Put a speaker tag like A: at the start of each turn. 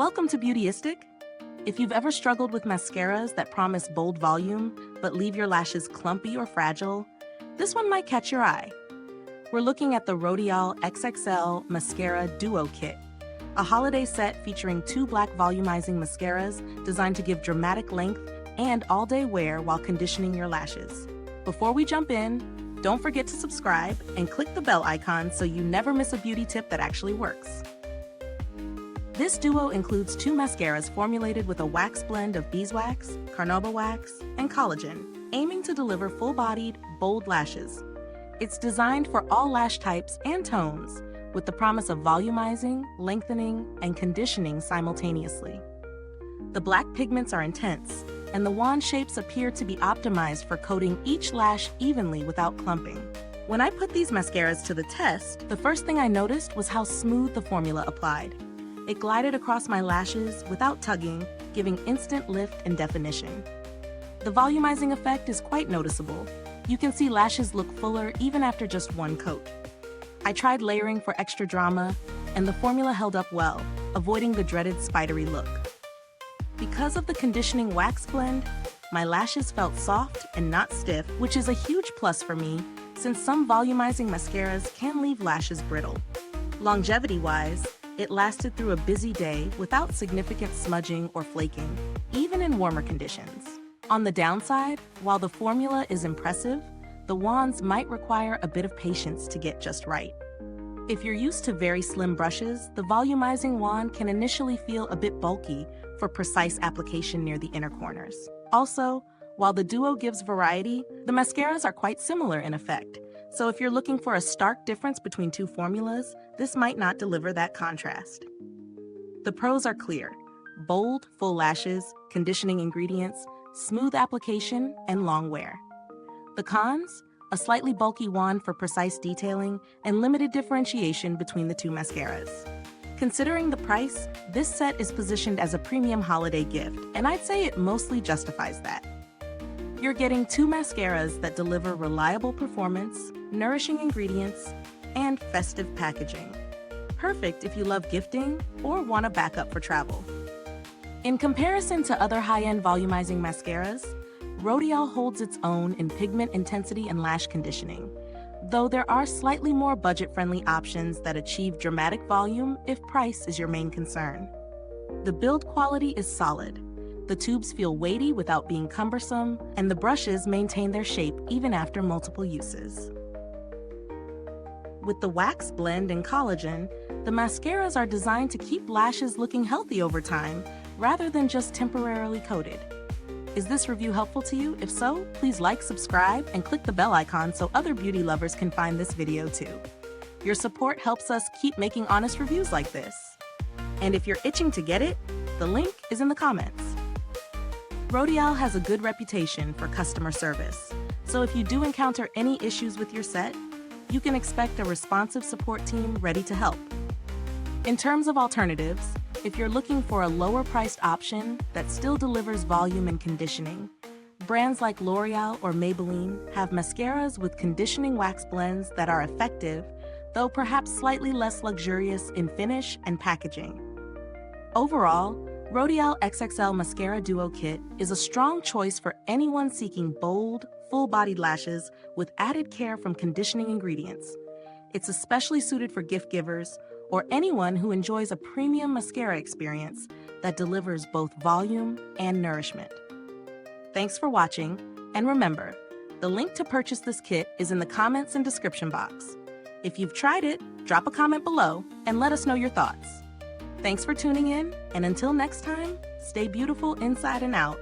A: Welcome to Beautyistic. If you've ever struggled with mascaras that promise bold volume but leave your lashes clumpy or fragile, this one might catch your eye. We're looking at the Rodial XXL Mascara Duo Kit, a holiday set featuring 2 black volumizing mascaras designed to give dramatic length and all-day wear while conditioning your lashes. Before we jump in, don't forget to subscribe and click the bell icon so you never miss a beauty tip that actually works. This duo includes 2 mascaras formulated with a wax blend of Beeswax, Carnauba wax, and Collagen, aiming to deliver full-bodied, bold lashes. It's designed for all lash types and tones, with the promise of volumizing, lengthening, and conditioning simultaneously. The black pigments are intense, and the wand shapes appear to be optimized for coating each lash evenly without clumping. When I put these mascaras to the test, the first thing I noticed was how smooth the formula applied. It glided across my lashes without tugging, giving instant lift and definition. The volumizing effect is quite noticeable. You can see lashes look fuller even after just one coat. I tried layering for extra drama, and the formula held up well, avoiding the dreaded spidery look. Because of the conditioning wax blend, my lashes felt soft and not stiff, which is a huge plus for me, since some volumizing mascaras can leave lashes brittle. Longevity-wise, it lasted through a busy day without significant smudging or flaking, even in warmer conditions. On the downside, while the formula is impressive, the wands might require a bit of patience to get just right. If you're used to very slim brushes, the volumizing wand can initially feel a bit bulky for precise application near the inner corners. Also, while the duo gives variety, the mascaras are quite similar in effect. So if you're looking for a stark difference between 2 formulas, this might not deliver that contrast. The pros are clear: bold, full lashes, conditioning ingredients, smooth application, and long wear. The cons? A slightly bulky wand for precise detailing and limited differentiation between the 2 mascaras. Considering the price, this set is positioned as a premium holiday gift, and I'd say it mostly justifies that. You're getting 2 mascaras that deliver reliable performance, nourishing ingredients, and festive packaging. Perfect if you love gifting or want a backup for travel. In comparison to other high-end volumizing mascaras, Rodial holds its own in pigment intensity and lash conditioning, though there are slightly more budget-friendly options that achieve dramatic volume if price is your main concern. The build quality is solid. The tubes feel weighty without being cumbersome, and the brushes maintain their shape even after multiple uses. With the wax blend and collagen, the mascaras are designed to keep lashes looking healthy over time, rather than just temporarily coated. Is this review helpful to you? If so, please like, subscribe, and click the bell icon so other beauty lovers can find this video too. Your support helps us keep making honest reviews like this. And if you're itching to get it, the link is in the comments. Rodial has a good reputation for customer service, so if you do encounter any issues with your set, you can expect a responsive support team ready to help. In terms of alternatives, if you're looking for a lower-priced option that still delivers volume and conditioning, brands like L'Oreal or Maybelline have mascaras with conditioning wax blends that are effective, though perhaps slightly less luxurious in finish and packaging. Overall, Rodial XXL Mascara Duo Kit is a strong choice for anyone seeking bold, full-bodied lashes with added care from conditioning ingredients. It's especially suited for gift givers or anyone who enjoys a premium mascara experience that delivers both volume and nourishment. Thanks for watching, and remember, the link to purchase this kit is in the comments and description box. If you've tried it, drop a comment below and let us know your thoughts. Thanks for tuning in, and until next time, stay beautiful inside and out.